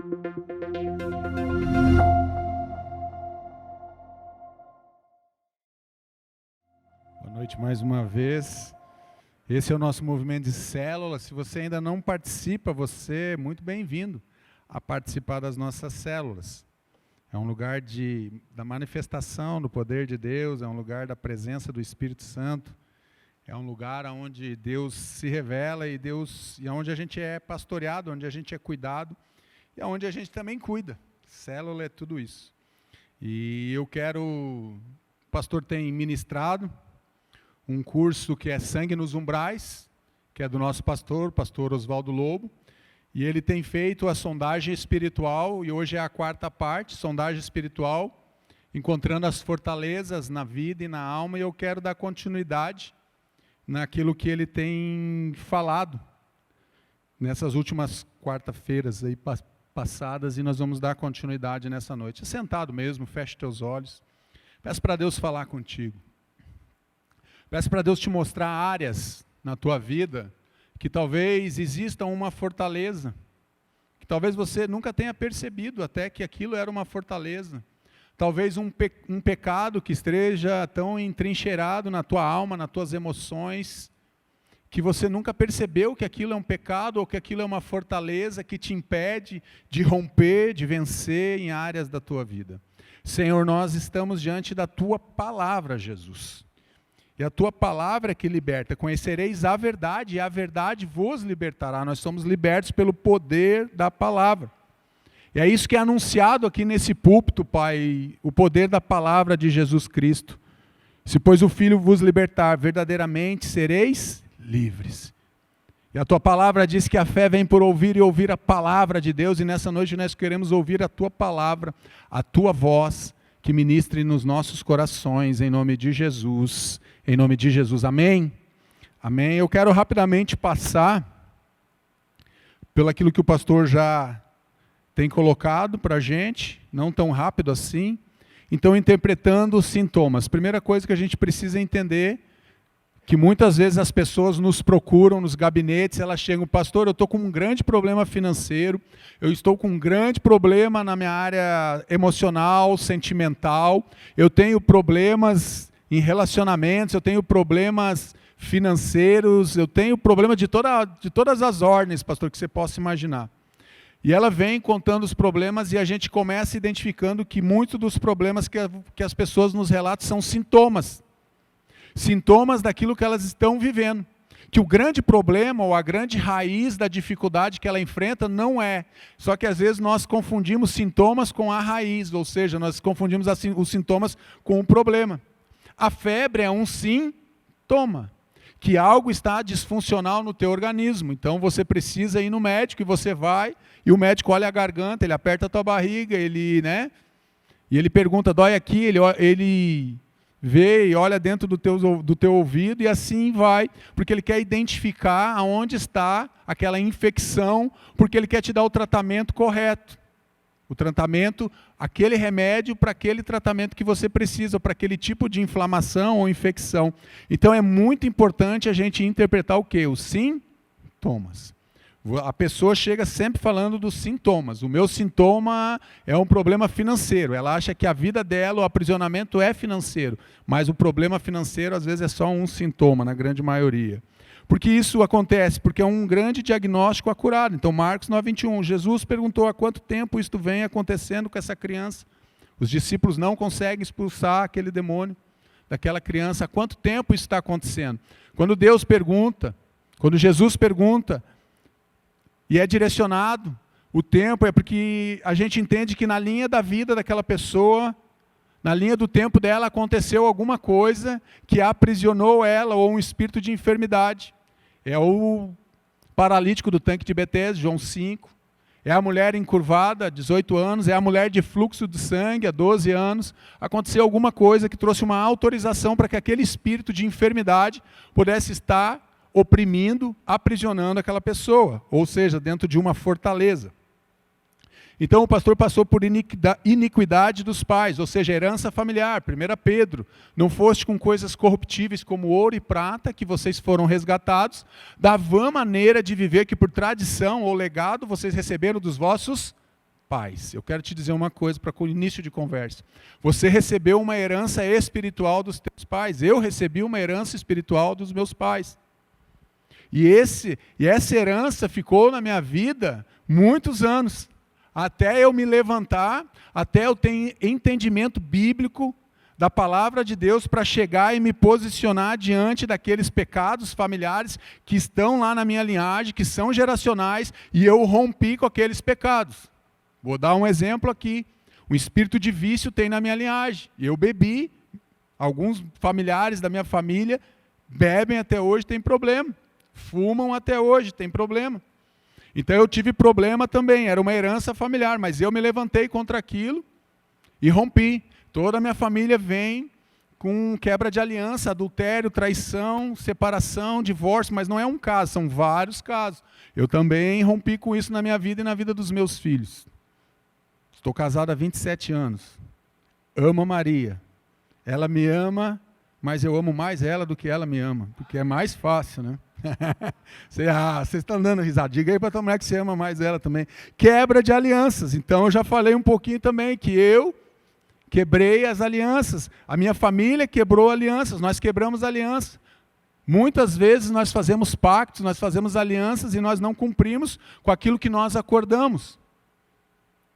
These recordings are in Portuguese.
Boa noite mais uma vez. Esse é o nosso movimento de células. Se você ainda não participa, você é muito bem-vindo a participar das nossas células. É um lugar da manifestação do poder de Deus, é um lugar da presença do Espírito Santo, é um lugar onde Deus se revela e onde a gente é pastoreado, onde a gente é cuidado e onde a gente também cuida. Célula é tudo isso. E o pastor tem ministrado um curso que é Sangue nos Umbrais, que é do nosso pastor Oswaldo Lobo, e ele tem feito a sondagem espiritual, e hoje é a 4ª parte, sondagem espiritual, encontrando as fortalezas na vida e na alma, e eu quero dar continuidade naquilo que ele tem falado, nessas últimas quarta-feiras aí passadas, e nós vamos dar continuidade nessa noite. Sentado mesmo, feche teus olhos, peço para Deus falar contigo. Peço para Deus te mostrar áreas na tua vida que talvez exista uma fortaleza, que talvez você nunca tenha percebido até que aquilo era uma fortaleza. Talvez um pecado que esteja tão entrincheirado na tua alma, nas tuas emoções, que você nunca percebeu que aquilo é um pecado ou que aquilo é uma fortaleza que te impede de romper, de vencer em áreas da tua vida. Senhor, nós estamos diante da tua palavra, Jesus. E a tua palavra é que liberta. Conhecereis a verdade, e a verdade vos libertará. Nós somos libertos pelo poder da palavra. E é isso que é anunciado aqui nesse púlpito, Pai, o poder da palavra de Jesus Cristo. Se, pois, o Filho vos libertar, verdadeiramente sereis livres. E a tua palavra diz que a fé vem por ouvir e ouvir a palavra de Deus, e nessa noite nós queremos ouvir a tua palavra, a tua voz, que ministre nos nossos corações, em nome de Jesus. Em nome de Jesus, amém? Amém. Eu quero rapidamente passar pelo aquilo que o pastor já tem colocado para a gente, não tão rápido assim. Então, interpretando os sintomas. Primeira coisa que a gente precisa entender, que muitas vezes as pessoas nos procuram nos gabinetes, elas chegam, pastor, eu estou com um grande problema financeiro, eu estou com um grande problema na minha área emocional, sentimental, eu tenho problemas em relacionamentos, eu tenho problemas financeiros, eu tenho problema de todas as ordens, pastor, que você possa imaginar. E ela vem contando os problemas e a gente começa identificando que muitos dos problemas que as pessoas nos relatam são sintomas. Sintomas daquilo que elas estão vivendo. Que o grande problema ou a grande raiz da dificuldade que ela enfrenta não é. Só que às vezes nós confundimos sintomas com a raiz, ou seja, nós confundimos assim, os sintomas com o problema. A febre é um sintoma, que algo está disfuncional no teu organismo. Então você precisa ir no médico e você vai, e o médico olha a garganta, ele aperta a tua barriga, e ele pergunta, dói aqui, ele vê e olha dentro do teu ouvido e assim vai, porque ele quer identificar aonde está aquela infecção, porque ele quer te dar o tratamento correto. O tratamento, aquele remédio para aquele tratamento que você precisa, para aquele tipo de inflamação ou infecção. Então é muito importante a gente interpretar o quê? Os sintomas. A pessoa chega sempre falando dos sintomas. O meu sintoma é um problema financeiro. Ela acha que a vida dela, o aprisionamento é financeiro. Mas o problema financeiro às vezes é só um sintoma, na grande maioria. Por que isso acontece? Porque é um grande diagnóstico acurado. Então, Marcos 9:21, Jesus perguntou há quanto tempo isto vem acontecendo com essa criança. Os discípulos não conseguem expulsar aquele demônio daquela criança. Há quanto tempo isso está acontecendo? Quando Jesus pergunta, e é direcionado, o tempo é porque a gente entende que na linha da vida daquela pessoa, na linha do tempo dela, aconteceu alguma coisa que aprisionou ela, ou um espírito de enfermidade. É o paralítico do tanque de Betesda, João 5. É a mulher encurvada, 18 anos. É a mulher de fluxo de sangue, há 12 anos. Aconteceu alguma coisa que trouxe uma autorização para que aquele espírito de enfermidade pudesse estar oprimindo, aprisionando aquela pessoa. Ou seja, dentro de uma fortaleza. Então o pastor passou por iniquidade dos pais, ou seja, herança familiar. 1 Pedro, não foste com coisas corruptíveis como ouro e prata, que vocês foram resgatados, da vã maneira de viver que por tradição ou legado vocês receberam dos vossos pais. Eu quero te dizer uma coisa para o início de conversa. Você recebeu uma herança espiritual dos teus pais. Eu recebi uma herança espiritual dos meus pais. E essa herança ficou na minha vida muitos anos. Até eu me levantar, até eu ter entendimento bíblico da palavra de Deus para chegar e me posicionar diante daqueles pecados familiares que estão lá na minha linhagem, que são geracionais, e eu rompi com aqueles pecados. Vou dar um exemplo aqui. O espírito de vício tem na minha linhagem. Eu bebi, alguns familiares da minha família bebem até hoje, tem problema. Fumam até hoje, tem problema. Então eu tive problema também, era uma herança familiar, mas eu me levantei contra aquilo e rompi. Toda a minha família vem com quebra de aliança, adultério, traição, separação, divórcio, mas não é um caso, são vários casos. Eu também rompi com isso na minha vida e na vida dos meus filhos. Estou casado há 27 anos. Amo a Maria. Ela me ama, mas eu amo mais ela do que ela me ama, porque é mais fácil, né? Vocês estão dando risada. Diga aí para a tua mulher que você ama mais ela também. Quebra de alianças. Então eu já falei um pouquinho também que eu quebrei as alianças. A minha família quebrou alianças. Nós quebramos alianças. Muitas vezes nós fazemos pactos, nós fazemos alianças e nós não cumprimos com aquilo que nós acordamos.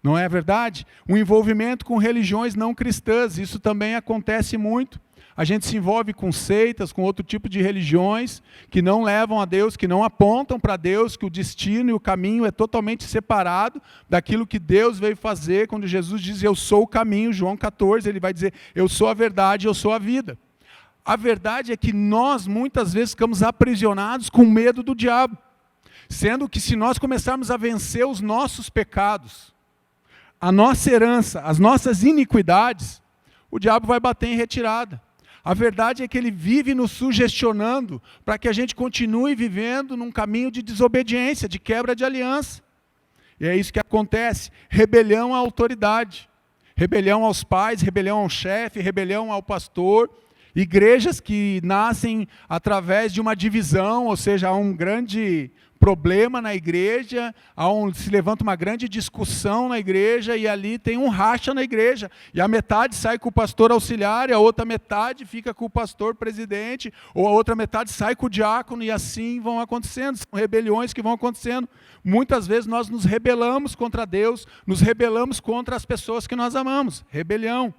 Não é verdade? O envolvimento com religiões não cristãs, isso também acontece muito. A gente se envolve com seitas, com outro tipo de religiões que não levam a Deus, que não apontam para Deus, que o destino e o caminho é totalmente separado daquilo que Deus veio fazer. Quando Jesus diz, eu sou o caminho, João 14, ele vai dizer, eu sou a verdade, eu sou a vida. A verdade é que nós muitas vezes ficamos aprisionados com medo do diabo. Sendo que se nós começarmos a vencer os nossos pecados, a nossa herança, as nossas iniquidades, o diabo vai bater em retirada. A verdade é que ele vive nos sugestionando para que a gente continue vivendo num caminho de desobediência, de quebra de aliança. E é isso que acontece. Rebelião à autoridade, rebelião aos pais, rebelião ao chefe, rebelião ao pastor. Igrejas que nascem através de uma divisão, ou seja, há um grande problema na igreja, se levanta uma grande discussão na igreja e ali tem um racha na igreja. E a metade sai com o pastor auxiliar e a outra metade fica com o pastor presidente, ou a outra metade sai com o diácono e assim vão acontecendo. São rebeliões que vão acontecendo. Muitas vezes nós nos rebelamos contra Deus, nos rebelamos contra as pessoas que nós amamos. Rebelião.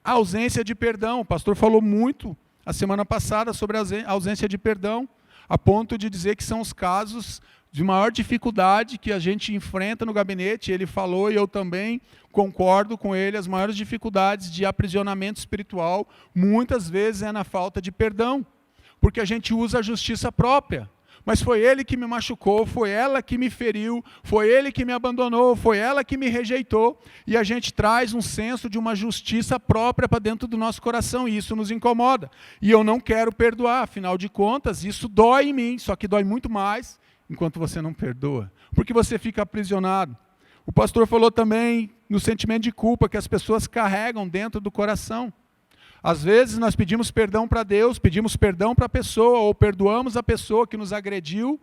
A ausência de perdão. O pastor falou muito a semana passada sobre a ausência de perdão, a ponto de dizer que são os casos de maior dificuldade que a gente enfrenta no gabinete. Ele falou, e eu também concordo com ele, as maiores dificuldades de aprisionamento espiritual, muitas vezes é na falta de perdão, porque a gente usa a justiça própria. Mas foi ele que me machucou, foi ela que me feriu, foi ele que me abandonou, foi ela que me rejeitou, e a gente traz um senso de uma justiça própria para dentro do nosso coração, e isso nos incomoda. E eu não quero perdoar, afinal de contas, isso dói em mim, só que dói muito mais enquanto você não perdoa, porque você fica aprisionado. O pastor falou também no sentimento de culpa que as pessoas carregam dentro do coração. Às vezes nós pedimos perdão para Deus, pedimos perdão para a pessoa, ou perdoamos a pessoa que nos agrediu,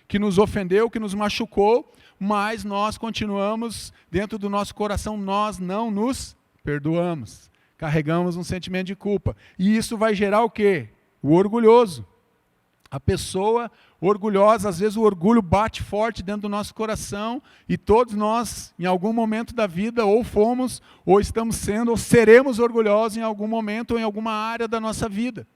que nos ofendeu, que nos machucou, mas nós continuamos dentro do nosso coração, nós não nos perdoamos. Carregamos um sentimento de culpa. E isso vai gerar o quê? O orgulhoso. A pessoa orgulhosa, às vezes o orgulho bate forte dentro do nosso coração e todos nós, em algum momento da vida, ou fomos, ou estamos sendo, ou seremos orgulhosos em algum momento ou em alguma área da nossa vida.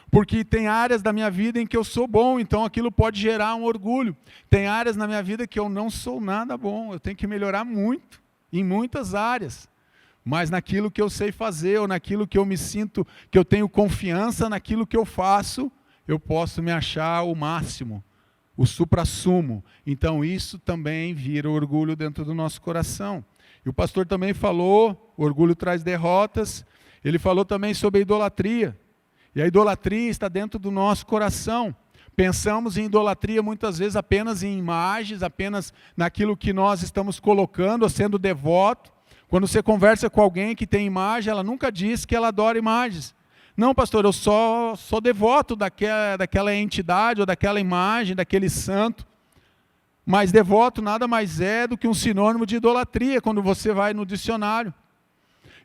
Porque tem áreas da minha vida em que eu sou bom, então aquilo pode gerar um orgulho. Tem áreas na minha vida que eu não sou nada bom, eu tenho que melhorar muito, em muitas áreas. Mas naquilo que eu sei fazer, ou naquilo que eu me sinto, que eu tenho confiança naquilo que eu faço, eu posso me achar o máximo, o suprassumo. Então isso também vira orgulho dentro do nosso coração. E o pastor também falou, orgulho traz derrotas. Ele falou também sobre a idolatria. E a idolatria está dentro do nosso coração. Pensamos em idolatria muitas vezes apenas em imagens, apenas naquilo que nós estamos colocando, ou sendo devoto. Quando você conversa com alguém que tem imagem, ela nunca diz que ela adora imagens. Não, pastor, eu só sou devoto daquela entidade, ou daquela imagem, daquele santo. Mas devoto nada mais é do que um sinônimo de idolatria, quando você vai no dicionário.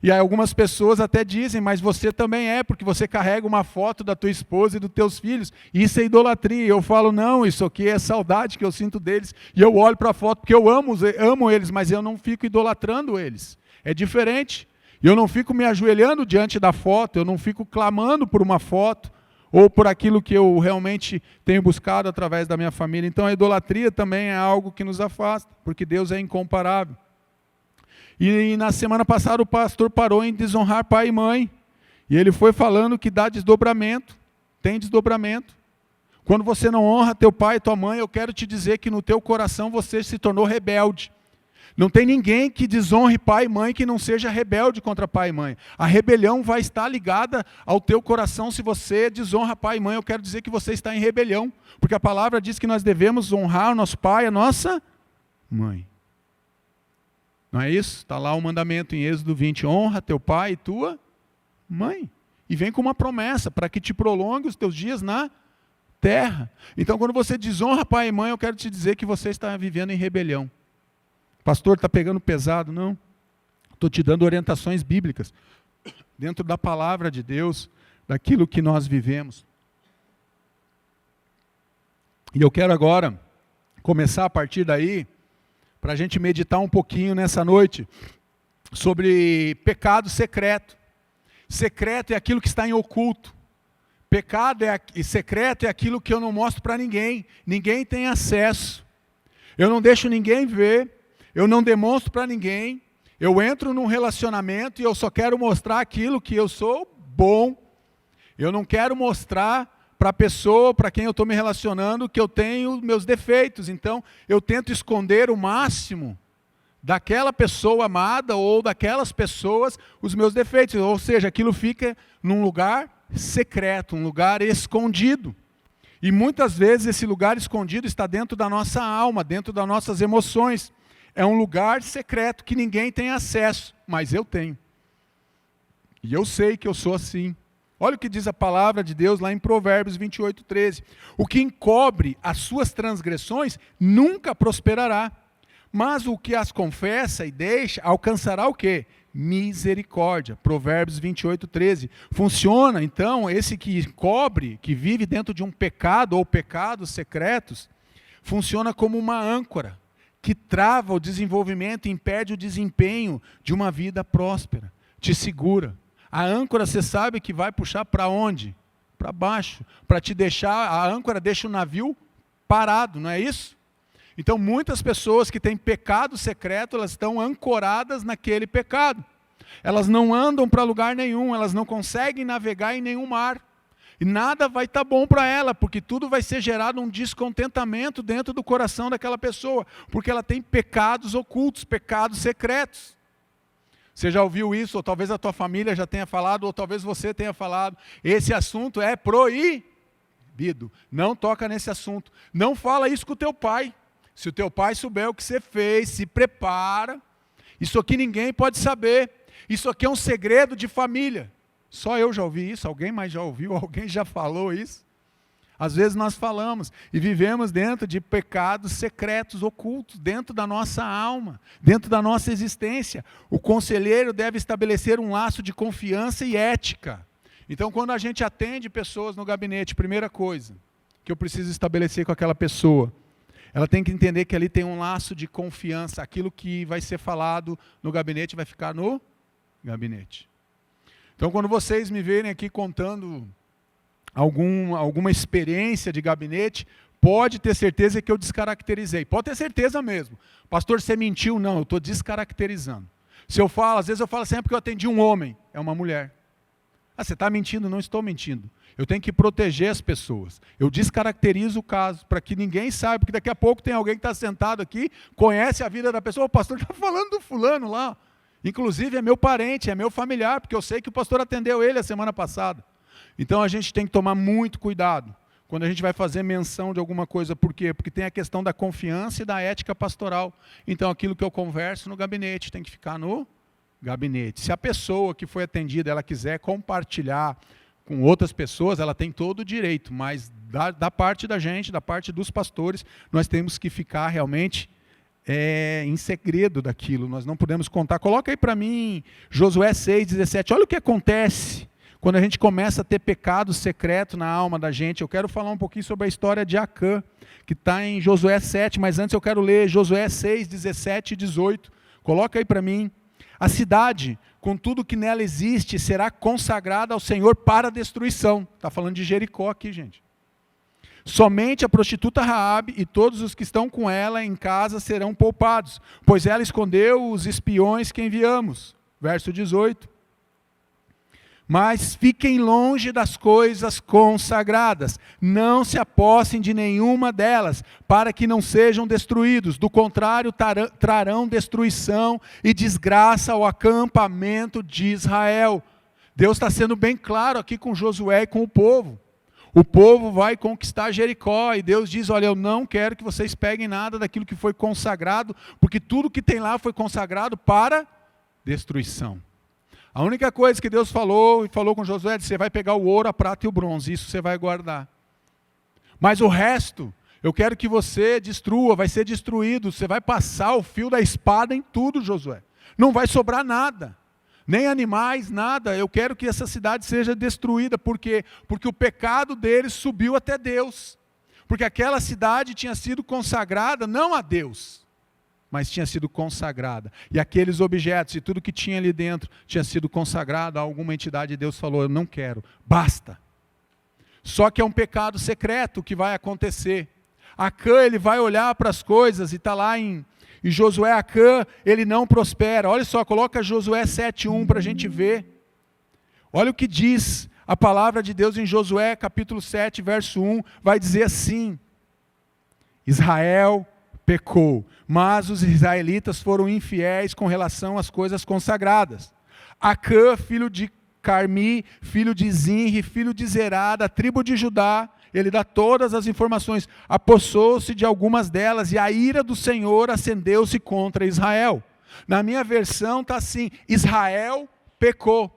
E aí algumas pessoas até dizem, mas você também é, porque você carrega uma foto da tua esposa e dos teus filhos. Isso é idolatria. E eu falo, não, isso aqui é saudade que eu sinto deles. E eu olho para a foto porque eu amo eles, mas eu não fico idolatrando eles. É diferente. Eu não fico me ajoelhando diante da foto, eu não fico clamando por uma foto, ou por aquilo que eu realmente tenho buscado através da minha família. Então a idolatria também é algo que nos afasta, porque Deus é incomparável. E na semana passada o pastor parou em desonrar pai e mãe. E ele foi falando que dá desdobramento, tem desdobramento. Quando você não honra teu pai e tua mãe, eu quero te dizer que no teu coração você se tornou rebelde. Não tem ninguém que desonre pai e mãe que não seja rebelde contra pai e mãe. A rebelião vai estar ligada ao teu coração se você desonra pai e mãe. Eu quero dizer que você está em rebelião, porque a palavra diz que nós devemos honrar o nosso pai e a nossa mãe. Não é isso? Está lá o mandamento em Êxodo 20, honra teu pai e tua mãe. E vem com uma promessa, para que te prolongue os teus dias na terra. Então quando você desonra pai e mãe, eu quero te dizer que você está vivendo em rebelião. Pastor, está pegando pesado? Não. Estou te dando orientações bíblicas, dentro da palavra de Deus, daquilo que nós vivemos. E eu quero agora começar a partir daí, para a gente meditar um pouquinho nessa noite, sobre pecado secreto. Secreto é aquilo que está em oculto. Pecado e secreto é aquilo que eu não mostro para ninguém. Ninguém tem acesso. Eu não deixo ninguém ver. Eu não demonstro para ninguém. Eu entro num relacionamento e eu só quero mostrar aquilo que eu sou bom. Eu não quero mostrar para a pessoa, para quem eu estou me relacionando, que eu tenho meus defeitos. Então, eu tento esconder o máximo daquela pessoa amada ou daquelas pessoas os meus defeitos. Ou seja, aquilo fica num lugar secreto, um lugar escondido. E muitas vezes esse lugar escondido está dentro da nossa alma, dentro das nossas emoções. É um lugar secreto que ninguém tem acesso, mas eu tenho. E eu sei que eu sou assim. Olha o que diz a palavra de Deus lá em Provérbios 28, 13. O que encobre as suas transgressões nunca prosperará, mas o que as confessa e deixa alcançará o quê? Misericórdia. Provérbios 28, 13. Funciona, então, esse que encobre, que vive dentro de um pecado ou pecados secretos, funciona como uma âncora que trava o desenvolvimento e impede o desempenho de uma vida próspera. Te segura. A âncora, você sabe que vai puxar para onde? Para baixo. Para te deixar, a âncora deixa o navio parado, não é isso? Então, muitas pessoas que têm pecado secreto, elas estão ancoradas naquele pecado. Elas não andam para lugar nenhum, elas não conseguem navegar em nenhum mar. E nada vai estar bom para ela, porque tudo vai ser gerado um descontentamento dentro do coração daquela pessoa, porque ela tem pecados ocultos, pecados secretos. Você já ouviu isso, ou talvez a tua família já tenha falado, ou talvez você tenha falado. Esse assunto é proibido. Não toca nesse assunto. Não fala isso com o teu pai. Se o teu pai souber o que você fez, se prepara. Isso aqui ninguém pode saber. Isso aqui é um segredo de família. Só eu já ouvi isso, alguém mais já ouviu, alguém já falou isso? Às vezes nós falamos e vivemos dentro de pecados secretos, ocultos, dentro da nossa alma, dentro da nossa existência. O conselheiro deve estabelecer um laço de confiança e ética. Então, quando a gente atende pessoas no gabinete, primeira coisa que eu preciso estabelecer com aquela pessoa, ela tem que entender que ali tem um laço de confiança. Aquilo que vai ser falado no gabinete vai ficar no gabinete. Então, quando vocês me verem aqui contando alguma experiência de gabinete, pode ter certeza que eu descaracterizei. Pode ter certeza mesmo. Pastor, você mentiu? Não, eu estou descaracterizando. Se eu falo, às vezes eu falo sempre que eu atendi um homem, é uma mulher. Ah, você está mentindo? Não estou mentindo. Eu tenho que proteger as pessoas. Eu descaracterizo o caso, para que ninguém saiba, porque daqui a pouco tem alguém que está sentado aqui, conhece a vida da pessoa, o pastor está falando do fulano lá. Inclusive é meu parente, é meu familiar, porque eu sei que o pastor atendeu ele a semana passada. Então a gente tem que tomar muito cuidado quando a gente vai fazer menção de alguma coisa. Por quê? Porque tem a questão da confiança e da ética pastoral. Então aquilo que eu converso no gabinete tem que ficar no gabinete. Se a pessoa que foi atendida ela quiser compartilhar com outras pessoas, ela tem todo o direito, mas da parte da gente, da parte dos pastores, nós temos que ficar realmente em segredo daquilo, nós não podemos contar. Coloca aí para mim Josué 6,17, olha o que acontece quando a gente começa a ter pecado secreto na alma da gente. Eu quero falar um pouquinho sobre a história de Acã, que está em Josué 7, mas antes eu quero ler Josué 6, 17 e 18, coloca aí para mim. A cidade, com tudo que nela existe, será consagrada ao Senhor para destruição. Está falando de Jericó aqui, gente. Somente a prostituta Raabe e todos os que estão com ela em casa serão poupados, pois ela escondeu os espiões que enviamos. Verso 18. Mas fiquem longe das coisas consagradas, não se apossem de nenhuma delas, para que não sejam destruídos. Do contrário, trarão destruição e desgraça ao acampamento de Israel. Deus está sendo bem claro aqui com Josué e com o povo. O povo vai conquistar Jericó e Deus diz, olha, eu não quero que vocês peguem nada daquilo que foi consagrado, porque tudo que tem lá foi consagrado para destruição. A única coisa que Deus falou, e falou com Josué, é: você vai pegar o ouro, a prata e o bronze, isso você vai guardar. Mas o resto, eu quero que você destrua, vai ser destruído, você vai passar o fio da espada em tudo, Josué. Não vai sobrar nada, nem animais, nada. Eu quero que essa cidade seja destruída, porque o pecado deles subiu até Deus. Porque aquela cidade tinha sido consagrada não a Deus, mas tinha sido consagrada. E aqueles objetos e tudo que tinha ali dentro tinha sido consagrado a alguma entidade, e Deus falou: eu não quero, basta. Só que é um pecado secreto que vai acontecer. Acã, ele vai olhar para as coisas, e está lá em Josué, Acã, ele não prospera. Olha só, coloca Josué 7,1 para a gente ver. Olha o que diz a palavra de Deus em Josué, capítulo 7, verso 1, vai dizer assim: Israel pecou, mas os israelitas foram infiéis com relação às coisas consagradas. Acã, filho de Carmi, filho de Zinri, filho de Zerá, da tribo de Judá, ele dá todas as informações, apossou-se de algumas delas, e a ira do Senhor acendeu-se contra Israel. Na minha versão está assim: Israel pecou.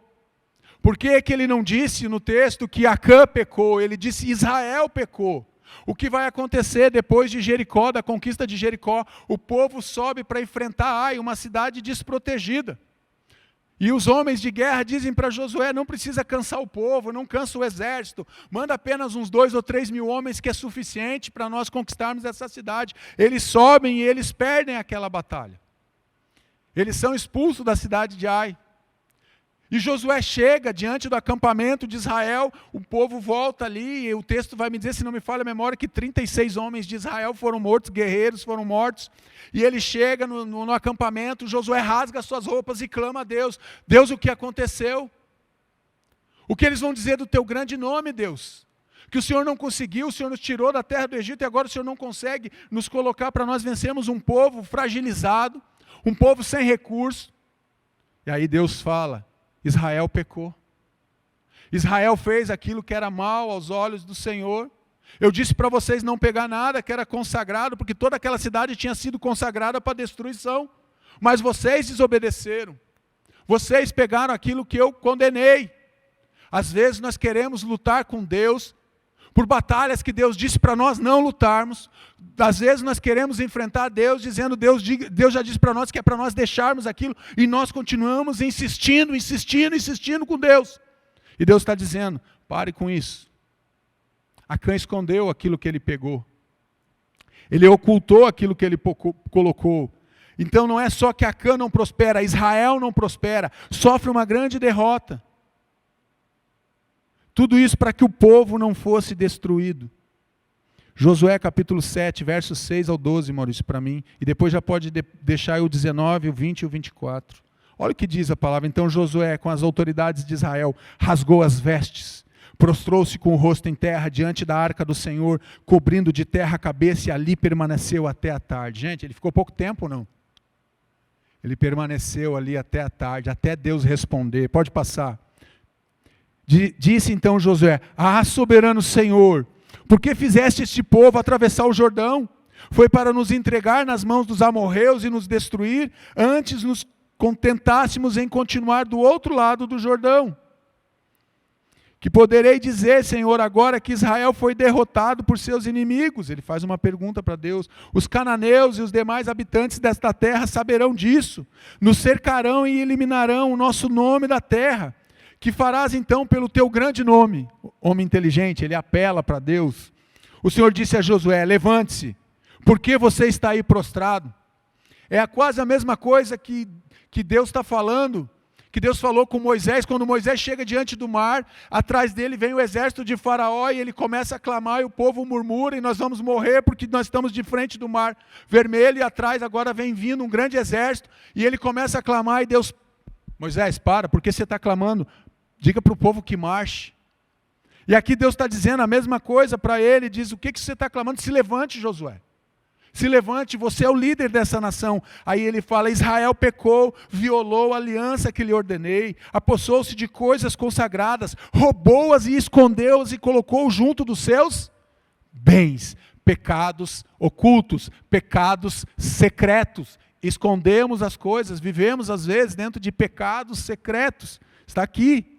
Por que ele não disse no texto que Acã pecou? Ele disse Israel pecou. O que vai acontecer depois de Jericó, da conquista de Jericó? O povo sobe para enfrentar Ai, uma cidade desprotegida. E os homens de guerra dizem para Josué: não precisa cansar o povo, não cansa o exército, manda apenas uns 2 ou 3 mil homens, que é suficiente para nós conquistarmos essa cidade. Eles sobem e eles perdem aquela batalha. Eles são expulsos da cidade de Ai. E Josué chega diante do acampamento de Israel, o povo volta ali, e o texto vai me dizer, se não me falha a memória, que 36 homens de Israel foram mortos, guerreiros foram mortos, e ele chega no acampamento, Josué rasga suas roupas e clama a Deus: Deus, o que aconteceu? O que eles vão dizer do teu grande nome, Deus? Que o Senhor não conseguiu, o Senhor nos tirou da terra do Egito, e agora o Senhor não consegue nos colocar para nós vencermos um povo fragilizado, um povo sem recurso. E aí Deus fala: Israel pecou. Israel fez aquilo que era mal aos olhos do Senhor. Eu disse para vocês não pegar nada que era consagrado, porque toda aquela cidade tinha sido consagrada para destruição. Mas vocês desobedeceram. Vocês pegaram aquilo que eu condenei. Às vezes nós queremos lutar com Deus por batalhas que Deus disse para nós não lutarmos. Às vezes nós queremos enfrentar Deus dizendo: Deus já disse para nós que é para nós deixarmos aquilo, e nós continuamos insistindo com Deus. E Deus está dizendo: pare com isso. Acã escondeu aquilo que ele pegou. Ele ocultou aquilo que ele colocou. Então não é só que Acã não prospera, Israel não prospera, sofre uma grande derrota. Tudo isso para que o povo não fosse destruído. Josué capítulo 7, versos 6 ao 12, Maurício, para mim. E depois já pode deixar aí o 19, o 20 e o 24. Olha o que diz a palavra. Então Josué, com as autoridades de Israel, rasgou as vestes, prostrou-se com o rosto em terra diante da arca do Senhor, cobrindo de terra a cabeça, e ali permaneceu até a tarde. Gente, ele ficou pouco tempo ou não? Ele permaneceu ali até a tarde, até Deus responder. Pode passar. Disse então Josué: ah, soberano Senhor, por que fizeste este povo atravessar o Jordão? Foi para nos entregar nas mãos dos amorreus e nos destruir? Antes nos contentássemos em continuar do outro lado do Jordão. Que poderei dizer, Senhor, agora que Israel foi derrotado por seus inimigos? Ele faz uma pergunta para Deus. Os cananeus e os demais habitantes desta terra saberão disso. Nos cercarão e eliminarão o nosso nome da terra. Que farás então pelo teu grande nome? Homem inteligente, ele apela para Deus. O Senhor disse a Josué, levante-se. Por que você está aí prostrado? É quase a mesma coisa que Deus está falando. Que Deus falou com Moisés, quando Moisés chega diante do mar, atrás dele vem o exército de Faraó, e ele começa a clamar, e o povo murmura, e nós vamos morrer, porque nós estamos de frente do mar vermelho, e atrás agora vem vindo um grande exército, e ele começa a clamar, e Deus, Moisés, para, por que você está clamando? Diga para o povo que marche. E aqui Deus está dizendo a mesma coisa para ele, diz, o que você está clamando? Se levante, Josué. Se levante, você é o líder dessa nação. Aí ele fala, Israel pecou, violou a aliança que lhe ordenei, apossou-se de coisas consagradas, roubou-as e escondeu-as e colocou junto dos seus bens. Pecados ocultos, pecados secretos. Escondemos as coisas, vivemos às vezes dentro de pecados secretos. Está aqui.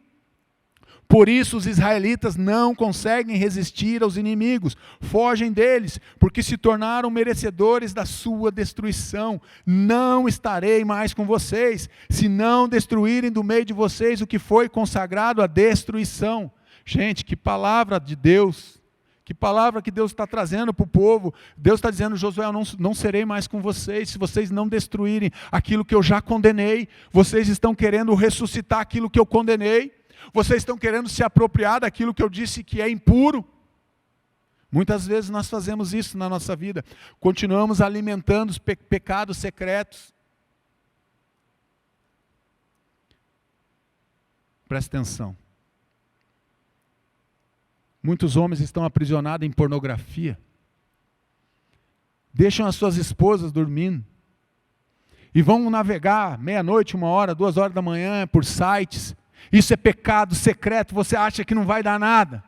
Por isso os israelitas não conseguem resistir aos inimigos, fogem deles, porque se tornaram merecedores da sua destruição. Não estarei mais com vocês, se não destruírem do meio de vocês o que foi consagrado à destruição. Gente, que palavra de Deus, que palavra que Deus está trazendo para o povo. Deus está dizendo, Josué, eu não serei mais com vocês, se vocês não destruírem aquilo que eu já condenei. Vocês estão querendo ressuscitar aquilo que eu condenei. Vocês estão querendo se apropriar daquilo que eu disse que é impuro. Muitas vezes nós fazemos isso na nossa vida. Continuamos alimentando os pecados secretos. Presta atenção. Muitos homens estão aprisionados em pornografia. Deixam as suas esposas dormindo. E vão navegar meia-noite, 1h, 2h da manhã por sites. Isso é pecado secreto, você acha que não vai dar nada.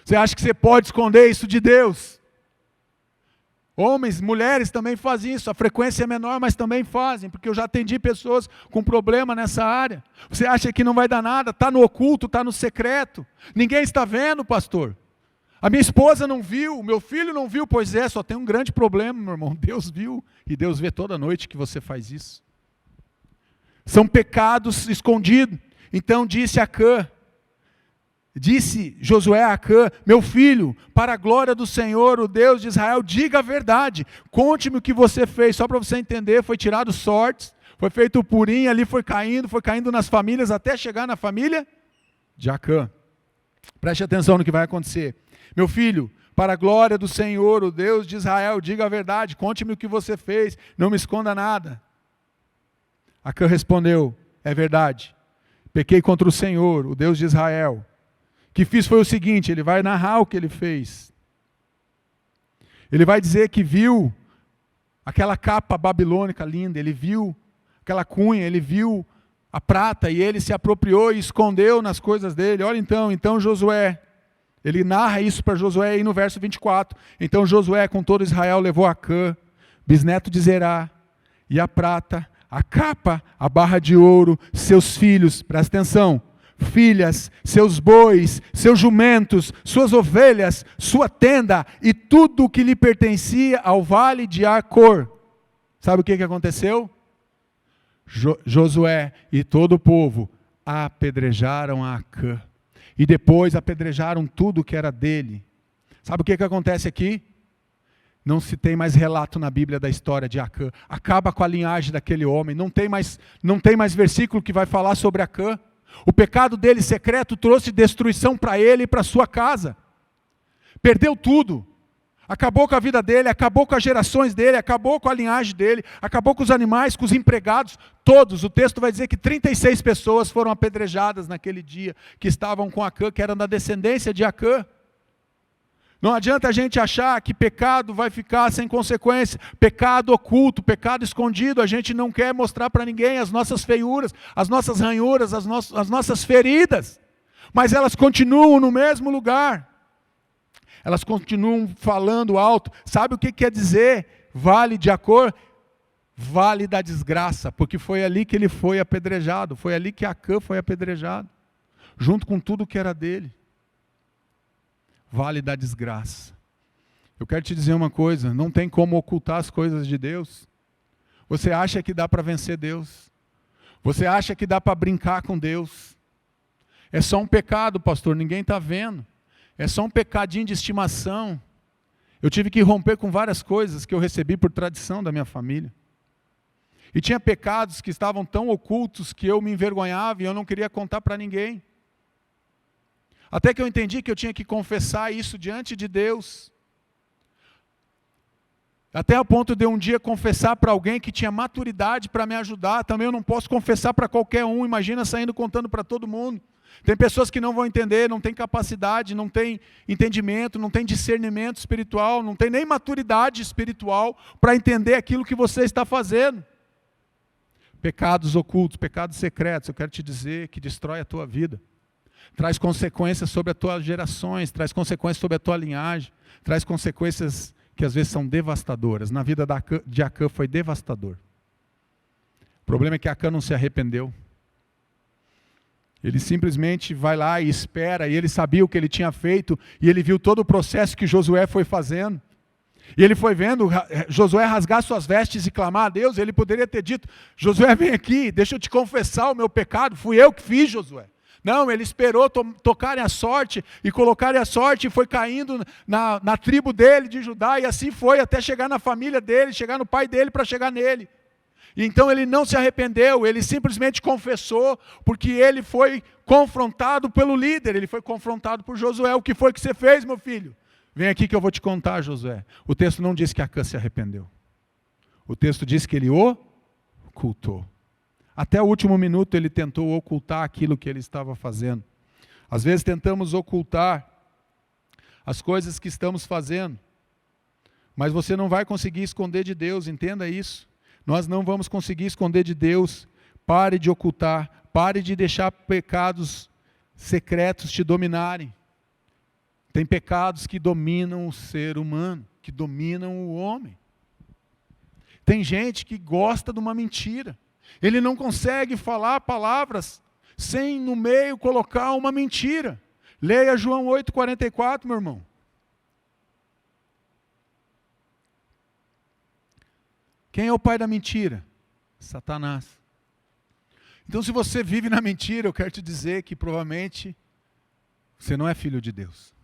Você acha que você pode esconder isso de Deus. Homens, mulheres também fazem isso, a frequência é menor, mas também fazem, porque eu já atendi pessoas com problema nessa área. Você acha que não vai dar nada, está no oculto, está no secreto. Ninguém está vendo, pastor. A minha esposa não viu, o meu filho não viu, pois é, só tem um grande problema, meu irmão. Deus viu, e Deus vê toda noite que você faz isso. São pecados escondidos. Então disse Josué a Acã, meu filho, para a glória do Senhor, o Deus de Israel, diga a verdade, conte-me o que você fez, só para você entender, foi tirado sortes, foi feito o purim, ali foi caindo nas famílias, até chegar na família de Acã. Preste atenção no que vai acontecer. Meu filho, para a glória do Senhor, o Deus de Israel, diga a verdade, conte-me o que você fez, não me esconda nada. Acã respondeu, é verdade. Pequei contra o Senhor, o Deus de Israel. O que fiz foi o seguinte, ele vai narrar o que ele fez. Ele vai dizer que viu aquela capa babilônica linda, ele viu aquela cunha, ele viu a prata e ele se apropriou e escondeu nas coisas dele. Olha então Josué, ele narra isso para Josué aí no verso 24. Então Josué com todo Israel levou Acã, bisneto de Zerá, e a prata, a capa, a barra de ouro, seus filhos, presta atenção, filhas, seus bois, seus jumentos, suas ovelhas, sua tenda e tudo o que lhe pertencia ao vale de Acor. Sabe o que aconteceu? Josué e todo o povo apedrejaram a Acã e depois apedrejaram tudo que era dele. Sabe o que acontece aqui? Não se tem mais relato na Bíblia da história de Acã. Acaba com a linhagem daquele homem. Não tem mais versículo que vai falar sobre Acã. O pecado dele secreto trouxe destruição para ele e para sua casa. Perdeu tudo. Acabou com a vida dele, acabou com as gerações dele, acabou com a linhagem dele, acabou com os animais, com os empregados, todos. O texto vai dizer que 36 pessoas foram apedrejadas naquele dia, que estavam com Acã, que eram da descendência de Acã. Não adianta a gente achar que pecado vai ficar sem consequência. Pecado oculto, pecado escondido, a gente não quer mostrar para ninguém as nossas feiuras, as nossas ranhuras, as nossas feridas. Mas elas continuam no mesmo lugar. Elas continuam falando alto. Sabe o que quer dizer vale de Acor? Vale da desgraça, porque foi ali que ele foi apedrejado, foi ali que Acã foi apedrejado, junto com tudo que era dele. vale da desgraça. Eu quero te dizer uma coisa, não tem como ocultar as coisas de Deus. Você acha que dá para vencer Deus? Você acha que dá para brincar com Deus? É só um pecado, pastor, ninguém está vendo. É só um pecadinho de estimação. Eu tive que romper com várias coisas que eu recebi por tradição da minha família. E tinha pecados que estavam tão ocultos que eu me envergonhava e eu não queria contar para ninguém. Até que eu entendi que eu tinha que confessar isso diante de Deus. Até a ponto de um dia confessar para alguém que tinha maturidade para me ajudar. Também eu não posso confessar para qualquer um, imagina saindo contando para todo mundo. Tem pessoas que não vão entender, não têm capacidade, não têm entendimento, não têm discernimento espiritual, não têm nem maturidade espiritual para entender aquilo que você está fazendo. Pecados ocultos, pecados secretos, eu quero te dizer que destrói a tua vida. Traz consequências sobre as tuas gerações, traz consequências sobre a tua linhagem, traz consequências que às vezes são devastadoras. Na vida de Acã foi devastador. O problema é que Acã não se arrependeu. Ele simplesmente vai lá e espera, e ele sabia o que ele tinha feito, e ele viu todo o processo que Josué foi fazendo. E ele foi vendo Josué rasgar suas vestes e clamar a Deus. Ele poderia ter dito: Josué, vem aqui, deixa eu te confessar o meu pecado, fui eu que fiz, Josué. Não, ele esperou tocarem a sorte e colocarem a sorte, e foi caindo na tribo dele, de Judá, e assim foi até chegar na família dele, chegar no pai dele para chegar nele. E então ele não se arrependeu, ele simplesmente confessou, porque ele foi confrontado pelo líder, ele foi confrontado por Josué. O que foi que você fez, meu filho? Vem aqui que eu vou te contar, Josué. O texto não diz que Acã se arrependeu. O texto diz que ele ocultou. Até o último minuto ele tentou ocultar aquilo que ele estava fazendo. Às vezes tentamos ocultar as coisas que estamos fazendo, mas você não vai conseguir esconder de Deus, entenda isso. Nós não vamos conseguir esconder de Deus. Pare de ocultar, pare de deixar pecados secretos te dominarem. Tem pecados que dominam o ser humano, que dominam o homem. Tem gente que gosta de uma mentira. Ele não consegue falar palavras sem no meio colocar uma mentira. Leia João 8,44, meu irmão. Quem é o pai da mentira? Satanás. Então, se você vive na mentira, eu quero te dizer que provavelmente você não é filho de Deus.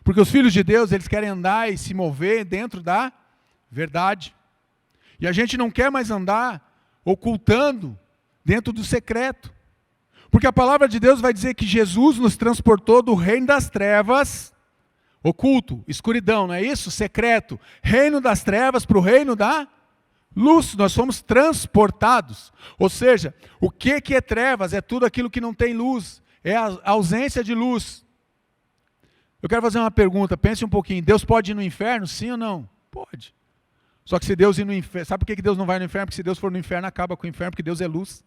Porque os filhos de Deus, eles querem andar e se mover dentro da verdade. E a gente não quer mais andar ocultando dentro do secreto. Porque a palavra de Deus vai dizer que Jesus nos transportou do reino das trevas, oculto, escuridão, não é isso? Secreto. Reino das trevas para o reino da luz. Nós fomos transportados. Ou seja, o que é trevas? É tudo aquilo que não tem luz. É a ausência de luz. Eu quero fazer uma pergunta, pense um pouquinho. Deus pode ir no inferno, sim ou não? Pode. Só que se Deus ir no inferno, sabe por que Deus não vai no inferno? Porque se Deus for no inferno, acaba com o inferno, porque Deus é luz.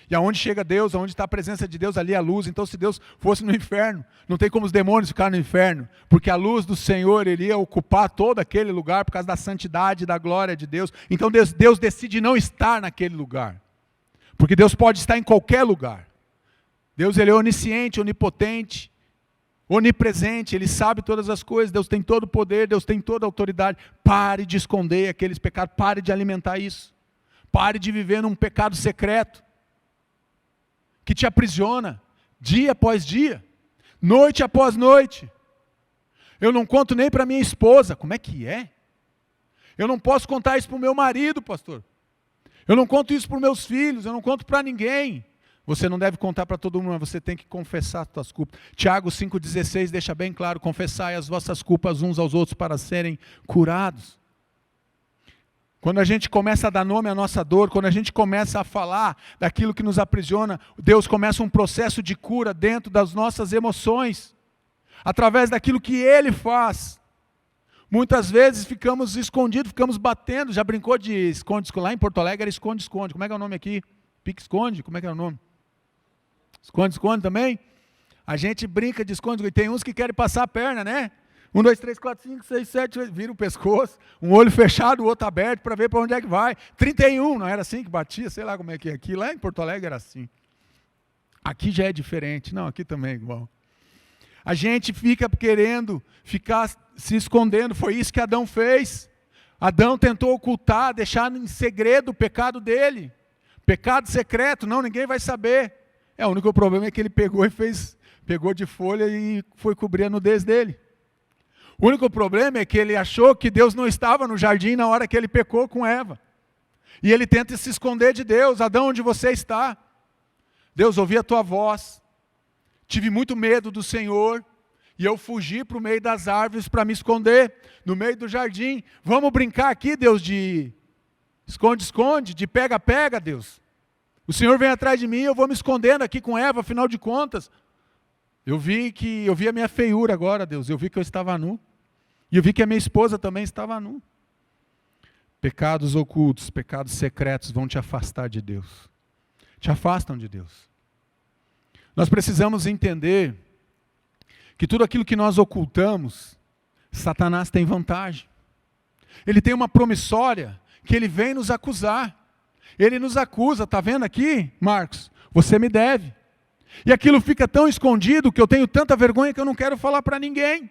E aonde chega Deus, aonde está a presença de Deus, ali é a luz. Então se Deus fosse no inferno, não tem como os demônios ficar no inferno, porque a luz do Senhor iria ocupar todo aquele lugar, por causa da santidade e da glória de Deus. Então Deus decide não estar naquele lugar, porque Deus pode estar em qualquer lugar. Deus, ele é onisciente, onipotente, onipresente, ele sabe todas as coisas. Deus tem todo o poder, Deus tem toda a autoridade. Pare de esconder aqueles pecados, pare de alimentar isso. Pare de viver num pecado secreto, que te aprisiona, dia após dia, noite após noite. Eu não conto nem para minha esposa. Como é que é? Eu não posso contar isso para o meu marido, pastor. Eu não conto isso para os meus filhos, eu não conto para ninguém. Você não deve contar para todo mundo, mas você tem que confessar as suas culpas. Tiago 5,16 deixa bem claro: confessai as vossas culpas uns aos outros para serem curados. Quando a gente começa a dar nome à nossa dor, quando a gente começa a falar daquilo que nos aprisiona, Deus começa um processo de cura dentro das nossas emoções, através daquilo que Ele faz. Muitas vezes ficamos escondidos, ficamos batendo. Já brincou de esconde-esconde? Lá em Porto Alegre era esconde-esconde. Como é que é o nome aqui? Pique-esconde? Como é que é o nome? Esconde-esconde também? A gente brinca de esconde-esconde. Tem uns que querem passar a perna, né? 1, 2, 3, 4, 5, 6, 7, 8, vira o pescoço, um olho fechado, o outro aberto, para ver para onde é que vai. 31, não era assim que batia? Sei lá como é que é aqui. Lá em Porto Alegre era assim. Aqui já é diferente. Não, aqui também é igual. A gente fica querendo ficar se escondendo. Foi isso que Adão fez. Adão tentou ocultar, deixar em segredo o pecado dele. Pecado secreto, não, ninguém vai saber. O único problema é que ele pegou de folha e foi cobrir a nudez dele. O único problema é que ele achou que Deus não estava no jardim na hora que ele pecou com Eva. E ele tenta se esconder de Deus. Adão, onde você está? Deus, ouvi a tua voz. Tive muito medo do Senhor. E eu fugi para o meio das árvores para me esconder, no meio do jardim. Vamos brincar aqui, Deus, de esconde-esconde, de pega-pega, Deus. O Senhor vem atrás de mim, eu vou me escondendo aqui com Eva, afinal de contas. Eu vi a minha feiura agora, Deus. Eu vi que eu estava nu. E eu vi que a minha esposa também estava nu. Pecados ocultos, pecados secretos vão te afastar de Deus. Te afastam de Deus. Nós precisamos entender que tudo aquilo que nós ocultamos, Satanás tem vantagem. Ele tem uma promissória que ele vem nos acusar. Ele nos acusa, está vendo aqui, Marcos? Você me deve. E aquilo fica tão escondido que eu tenho tanta vergonha que eu não quero falar para ninguém.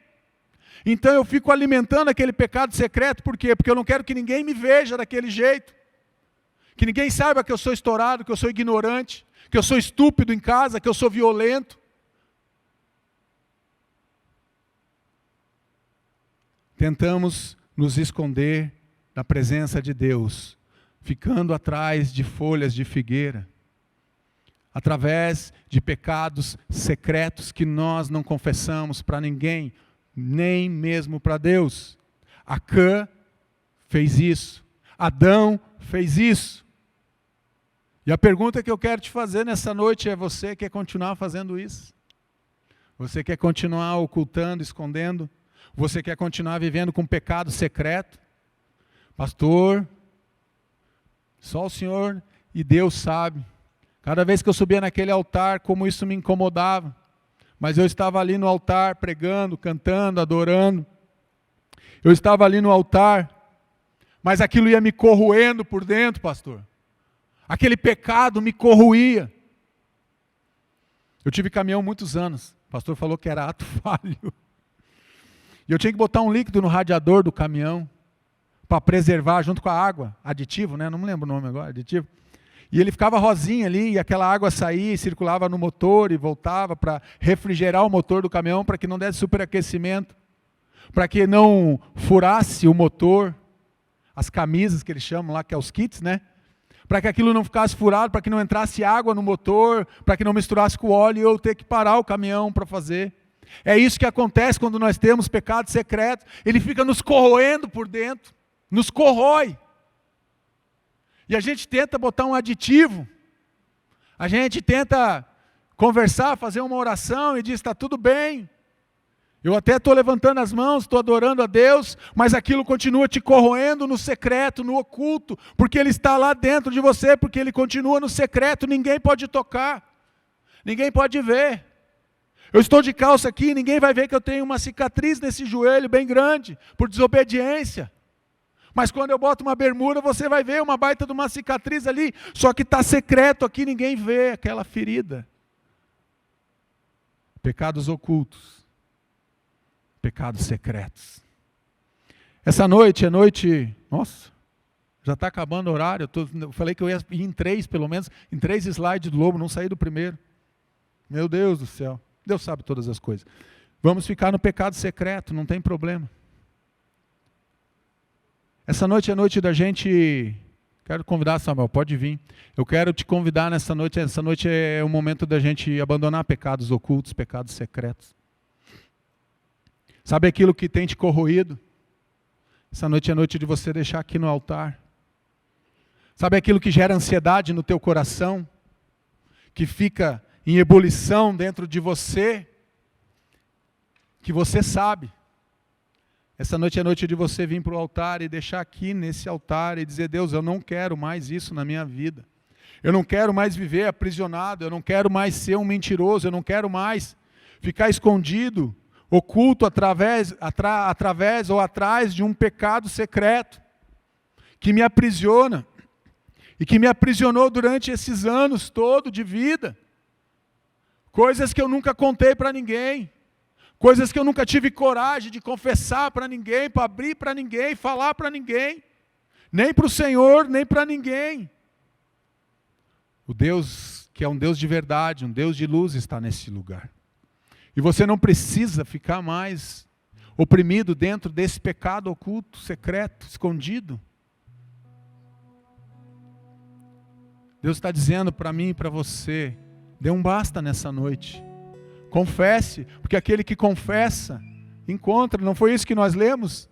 Então eu fico alimentando aquele pecado secreto, por quê? Porque eu não quero que ninguém me veja daquele jeito. Que ninguém saiba que eu sou estourado, que eu sou ignorante, que eu sou estúpido em casa, que eu sou violento. Tentamos nos esconder da presença de Deus, ficando atrás de folhas de figueira, através de pecados secretos que nós não confessamos para ninguém, nem mesmo para Deus. Acã fez isso, Adão fez isso. E a pergunta que eu quero te fazer nessa noite é: você quer continuar fazendo isso? Você quer continuar ocultando, escondendo? Você quer continuar vivendo com pecado secreto? Pastor, só o Senhor e Deus sabe. Cada vez que eu subia naquele altar, como isso me incomodava. Mas eu estava ali no altar pregando, cantando, adorando. Eu estava ali no altar, mas aquilo ia me corroendo por dentro, pastor. Aquele pecado me corroía. Eu tive caminhão muitos anos. O pastor falou que era ato falho. E eu tinha que botar um líquido no radiador do caminhão para preservar junto com a água, aditivo, né? Não me lembro o nome agora, aditivo. E ele ficava rosinha ali, e aquela água saía e circulava no motor e voltava para refrigerar o motor do caminhão, para que não desse superaquecimento, para que não furasse o motor, as camisas que eles chamam lá, que é os kits, né? Para que aquilo não ficasse furado, para que não entrasse água no motor, para que não misturasse com o óleo e eu ter que parar o caminhão para fazer. É isso que acontece quando nós temos pecado secreto. Ele fica nos corroendo por dentro, nos corrói. E a gente tenta botar um aditivo, a gente tenta conversar, fazer uma oração e diz: está tudo bem, eu até estou levantando as mãos, estou adorando a Deus, mas aquilo continua te corroendo no secreto, no oculto, porque Ele está lá dentro de você, porque Ele continua no secreto, ninguém pode tocar, ninguém pode ver. Eu estou de calça aqui, ninguém vai ver que eu tenho uma cicatriz nesse joelho bem grande, por desobediência. Mas quando eu boto uma bermuda, você vai ver uma baita de uma cicatriz ali, só que está secreto aqui, ninguém vê aquela ferida. Pecados ocultos, pecados secretos. Essa noite é noite, nossa, já está acabando o horário, eu falei que eu ia ir em 3, pelo menos, em 3 slides do Lobo, não saí do primeiro. Meu Deus do céu. Deus sabe todas as coisas. Vamos ficar no pecado secreto, não tem problema. Essa noite é noite da gente... Quero convidar, Samuel, pode vir. Eu quero te convidar nessa noite. Essa noite é o momento da gente abandonar pecados ocultos, pecados secretos. Sabe aquilo que tem te corroído? Essa noite é noite de você deixar aqui no altar. Sabe aquilo que gera ansiedade no teu coração? Que fica em ebulição dentro de você, que você sabe. Essa noite é noite de você vir para o altar e deixar aqui nesse altar e dizer: Deus, eu não quero mais isso na minha vida. Eu não quero mais viver aprisionado, eu não quero mais ser um mentiroso, eu não quero mais ficar escondido, oculto através ou atrás de um pecado secreto que me aprisiona e que me aprisionou durante esses anos todos de vida. Coisas que eu nunca contei para ninguém. Coisas que eu nunca tive coragem de confessar para ninguém, para abrir para ninguém, falar para ninguém. Nem para o Senhor, nem para ninguém. O Deus que é um Deus de verdade, um Deus de luz está nesse lugar. E você não precisa ficar mais oprimido dentro desse pecado oculto, secreto, escondido. Deus está dizendo para mim e para você, dê um basta nessa noite. Confesse, porque aquele que confessa, encontra. Não foi isso que nós lemos?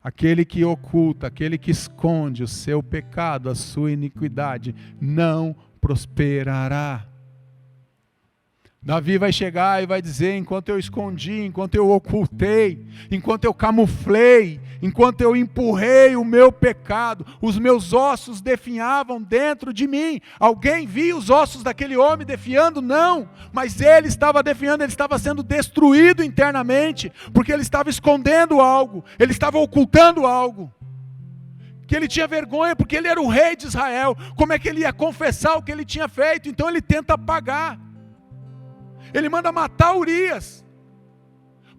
Aquele que oculta, aquele que esconde o seu pecado, a sua iniquidade, não prosperará. Davi vai chegar e vai dizer, enquanto eu escondi, enquanto eu ocultei, enquanto eu camuflei, enquanto eu empurrei o meu pecado, os meus ossos definhavam dentro de mim. Alguém via os ossos daquele homem definhando? Não, mas ele estava definhando, ele estava sendo destruído internamente, porque ele estava escondendo algo, ele estava ocultando algo. Que ele tinha vergonha, porque ele era o rei de Israel. Como é que ele ia confessar o que ele tinha feito? Então ele tenta apagar. Ele manda matar Urias,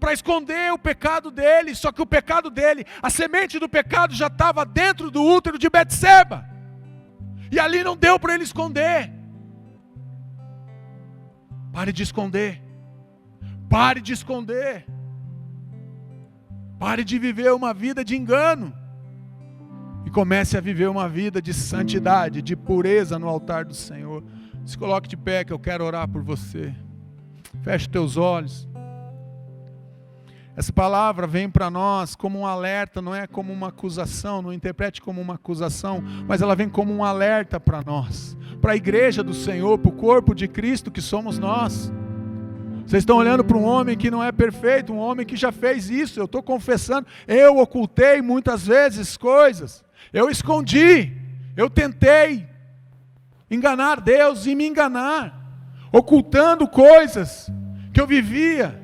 para esconder o pecado dele, só que o pecado dele, a semente do pecado já estava dentro do útero de Betseba, e ali não deu para ele esconder. Pare de esconder, pare de esconder, pare de viver uma vida de engano, e comece a viver uma vida de santidade, de pureza no altar do Senhor. Se coloque de pé que eu quero orar por você. Feche teus olhos. Essa palavra vem para nós como um alerta, não é como uma acusação, não interprete como uma acusação, mas ela vem como um alerta para nós, para a igreja do Senhor, para o corpo de Cristo que somos nós. Vocês estão olhando para um homem que não é perfeito, um homem que já fez isso. Eu estou confessando, eu ocultei muitas vezes coisas, eu escondi, eu tentei enganar Deus e me enganar, ocultando coisas que eu vivia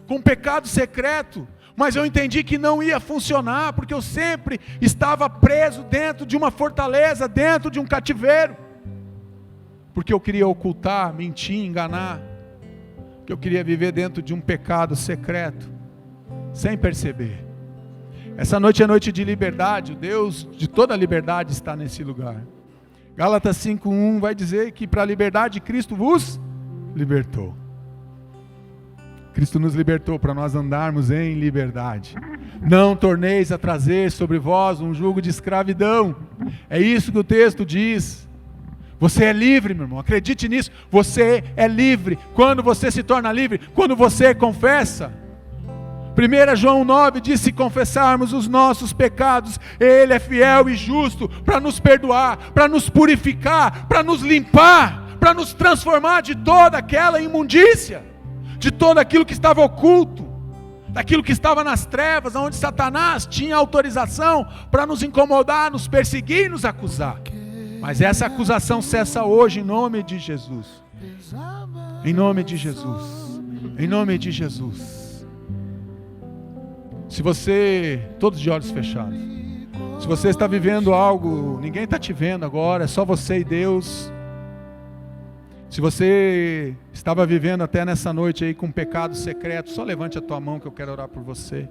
com pecado secreto, mas eu entendi que não ia funcionar, porque eu sempre estava preso dentro de uma fortaleza, dentro de um cativeiro, porque eu queria ocultar, mentir, enganar, porque eu queria viver dentro de um pecado secreto, sem perceber. Essa noite é noite de liberdade, o Deus de toda a liberdade está nesse lugar. Gálatas 5:1 vai dizer que para a liberdade Cristo vos libertou. Cristo nos libertou para nós andarmos em liberdade. Não torneis a trazer sobre vós um jugo de escravidão. É isso que o texto diz. Você é livre, meu irmão, acredite nisso. Você é livre. Quando você se torna livre? Quando você confessa. 1 João 9 diz, se confessarmos os nossos pecados, Ele é fiel e justo para nos perdoar, para nos purificar, para nos limpar, para nos transformar de toda aquela imundícia, de todo aquilo que estava oculto, daquilo que estava nas trevas, onde Satanás tinha autorização para nos incomodar, nos perseguir e nos acusar. Mas essa acusação cessa hoje em nome de Jesus. Em nome de Jesus. Em nome de Jesus. Se você, todos de olhos fechados, se você está vivendo algo, ninguém está te vendo agora, é só você e Deus. Se você estava vivendo até nessa noite aí com um pecado secreto, só levante a tua mão que eu quero orar por você.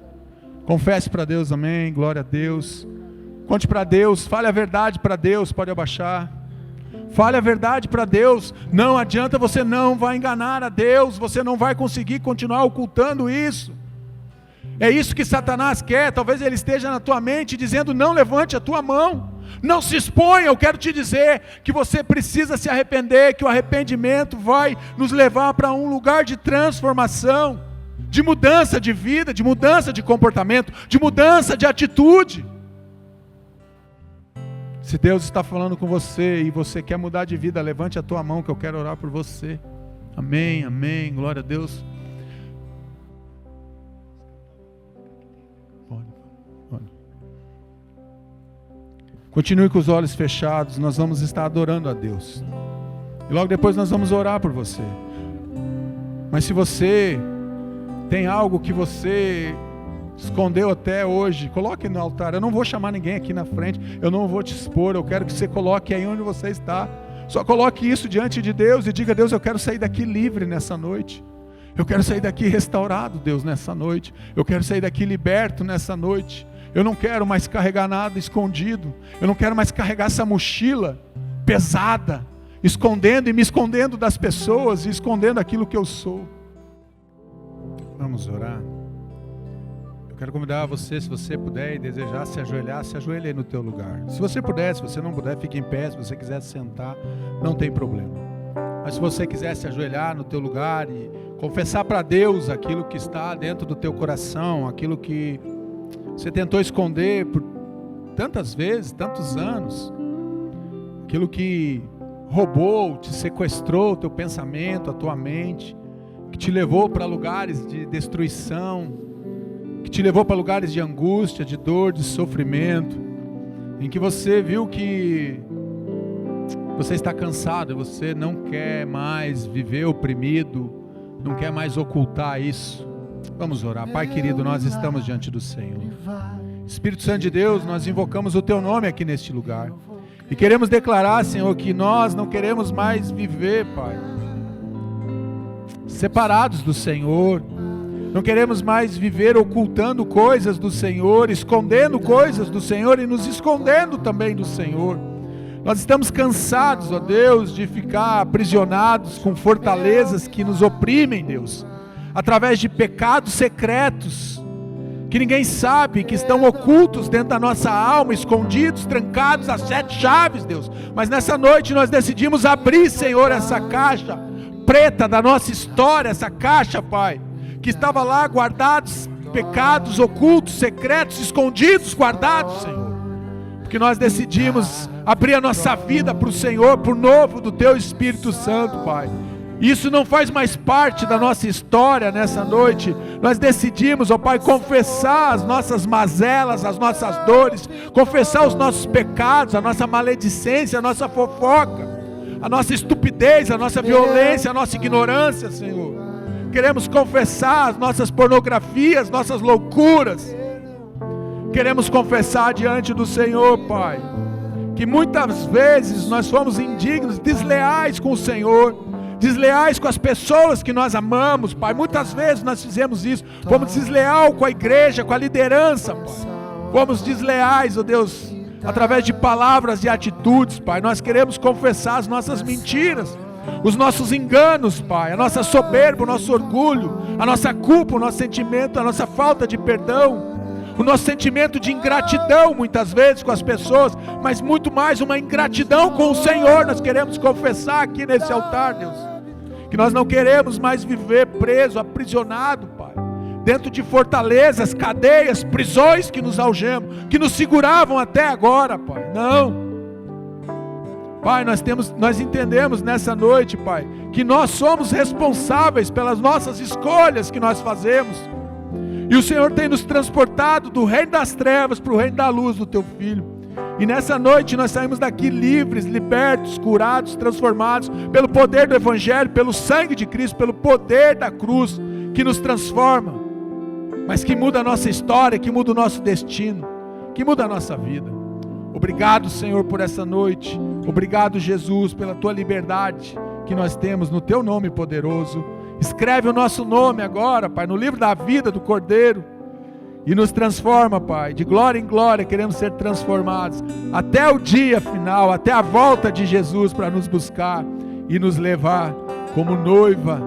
Confesse para Deus, amém, glória a Deus. Conte para Deus, fale a verdade para Deus, pode abaixar. Fale a verdade para Deus, não adianta, você não vai enganar a Deus, você não vai conseguir continuar ocultando isso. É isso que Satanás quer, talvez ele esteja na tua mente dizendo, não levante a tua mão, não se exponha. Eu quero te dizer que você precisa se arrepender, que o arrependimento vai nos levar para um lugar de transformação, de mudança de vida, de mudança de comportamento, de mudança de atitude. Se Deus está falando com você e você quer mudar de vida, levante a tua mão que eu quero orar por você. Amém, amém, glória a Deus. Continue com os olhos fechados, nós vamos estar adorando a Deus. E logo depois nós vamos orar por você. Mas se você tem algo que você escondeu até hoje, coloque no altar. Eu não vou chamar ninguém aqui na frente, eu não vou te expor, eu quero que você coloque aí onde você está. Só coloque isso diante de Deus e diga, Deus, eu quero sair daqui livre nessa noite. Eu quero sair daqui restaurado, Deus, nessa noite. Eu quero sair daqui liberto nessa noite. Eu não quero mais carregar nada escondido. Eu não quero mais carregar essa mochila pesada, escondendo e me escondendo das pessoas e escondendo aquilo que eu sou. Vamos orar. Eu quero convidar você, se você puder e desejar se ajoelhar, se ajoelhe aí no teu lugar. Se você puder, se você não puder, fique em pé. Se você quiser sentar, não tem problema. Mas se você quiser se ajoelhar no teu lugar e confessar para Deus aquilo que está dentro do teu coração, aquilo que você tentou esconder por tantas vezes, tantos anos, aquilo que roubou, te sequestrou o teu pensamento, a tua mente, que te levou para lugares de destruição, que te levou para lugares de angústia, de dor, de sofrimento, em que você viu que você está cansado, você não quer mais viver oprimido, não quer mais ocultar isso. Vamos orar. Pai querido, nós estamos diante do Senhor. Espírito Santo de Deus, nós invocamos o Teu nome aqui neste lugar. E queremos declarar, Senhor, que nós não queremos mais viver, Pai, separados do Senhor. Não queremos mais viver ocultando coisas do Senhor, escondendo coisas do Senhor e nos escondendo também do Senhor. Nós estamos cansados, ó Deus, de ficar aprisionados com fortalezas que nos oprimem, Deus, através de pecados secretos, que ninguém sabe, que estão ocultos dentro da nossa alma, escondidos, trancados a 7 chaves, Deus. Mas nessa noite nós decidimos abrir, Senhor, essa caixa preta da nossa história, essa caixa, Pai, que estava lá guardados, pecados ocultos, secretos, escondidos, guardados, Senhor. Porque nós decidimos abrir a nossa vida para o Senhor, por novo do Teu Espírito Santo, Pai. Isso não faz mais parte da nossa história nessa noite. Nós decidimos, ó Pai, confessar as nossas mazelas, as nossas dores, confessar os nossos pecados, a nossa maledicência, a nossa fofoca, a nossa estupidez, a nossa violência, a nossa ignorância, Senhor. Queremos confessar as nossas pornografias, nossas loucuras. Queremos confessar diante do Senhor, Pai, que muitas vezes nós fomos indignos, desleais com o Senhor, desleais com as pessoas que nós amamos, Pai. Muitas vezes nós fizemos isso, fomos desleais com a igreja, com a liderança, Pai. Fomos desleais, ó Deus, através de palavras e atitudes, Pai. Nós queremos confessar as nossas mentiras, os nossos enganos, Pai, a nossa soberba, o nosso orgulho, a nossa culpa, o nosso sentimento, a nossa falta de perdão, o nosso sentimento de ingratidão muitas vezes com as pessoas, mas muito mais uma ingratidão com o Senhor. Nós queremos confessar aqui nesse altar, Deus, que nós não queremos mais viver preso, aprisionado, Pai, dentro de fortalezas, cadeias, prisões que nos algemam, que nos seguravam até agora, Pai. Não, Pai, nós entendemos nessa noite, Pai, que nós somos responsáveis pelas nossas escolhas que nós fazemos. E o Senhor tem nos transportado do reino das trevas para o reino da luz do Teu Filho. E nessa noite nós saímos daqui livres, libertos, curados, transformados pelo poder do Evangelho, pelo sangue de Cristo, pelo poder da cruz que nos transforma, mas que muda a nossa história, que muda o nosso destino, que muda a nossa vida. Obrigado, Senhor, por essa noite. Obrigado, Jesus, pela Tua liberdade que nós temos no Teu nome poderoso. Escreve o nosso nome agora, Pai, no livro da vida do Cordeiro e nos transforma, Pai, de glória em glória. Queremos ser transformados até o dia final, até a volta de Jesus para nos buscar e nos levar como noiva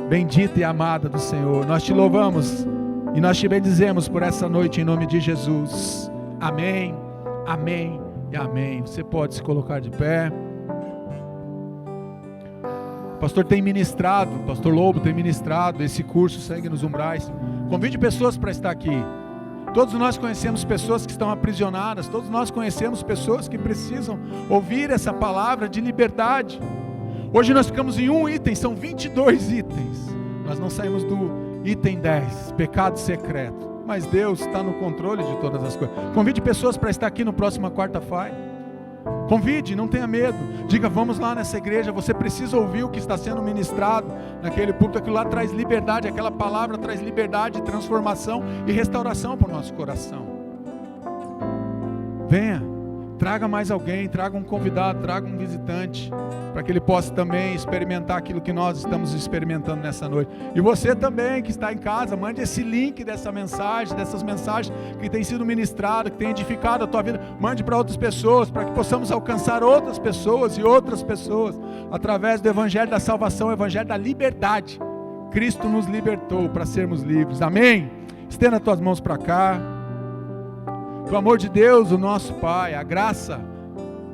bendita e amada do Senhor. Nós Te louvamos e nós Te bendizemos por essa noite em nome de Jesus. Amém, amém e amém. Você pode se colocar de pé. O pastor tem ministrado, o pastor Lobo tem ministrado esse curso Sangue nos Umbrais. Convide pessoas para estar aqui. Todos nós conhecemos pessoas que estão aprisionadas, todos nós conhecemos pessoas que precisam ouvir essa palavra de liberdade. Hoje nós ficamos em um item, são 22 itens. Nós não saímos do item 10, pecado secreto. Mas Deus está no controle de todas as coisas. Convide pessoas para estar aqui no próximo quarta-feira. Convide, não tenha medo. Diga, vamos lá nessa igreja. Você precisa ouvir o que está sendo ministrado naquele púlpito. Aquilo lá traz liberdade, aquela palavra traz liberdade, transformação e restauração para o nosso coração. Venha, Traga mais alguém, traga um convidado, traga um visitante, para que ele possa também experimentar aquilo que nós estamos experimentando nessa noite. E você também que está em casa, mande esse link dessa mensagem, dessas mensagens que tem sido ministrada, que tem edificado a tua vida, mande para outras pessoas, para que possamos alcançar outras pessoas e outras pessoas, através do Evangelho da salvação, o Evangelho da liberdade. Cristo nos libertou para sermos livres, amém? Estenda as tuas mãos para cá. Que o amor de Deus, o nosso Pai, a graça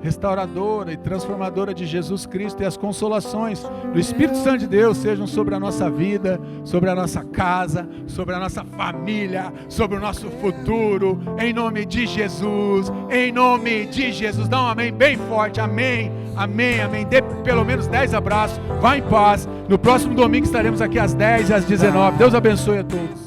restauradora e transformadora de Jesus Cristo e as consolações do Espírito Santo de Deus sejam sobre a nossa vida, sobre a nossa casa, sobre a nossa família, sobre o nosso futuro, em nome de Jesus, em nome de Jesus. Dá um amém bem forte, amém, amém, amém. Dê pelo menos 10 abraços, vá em paz. No próximo domingo estaremos aqui às 10 e às 19. Deus abençoe a todos.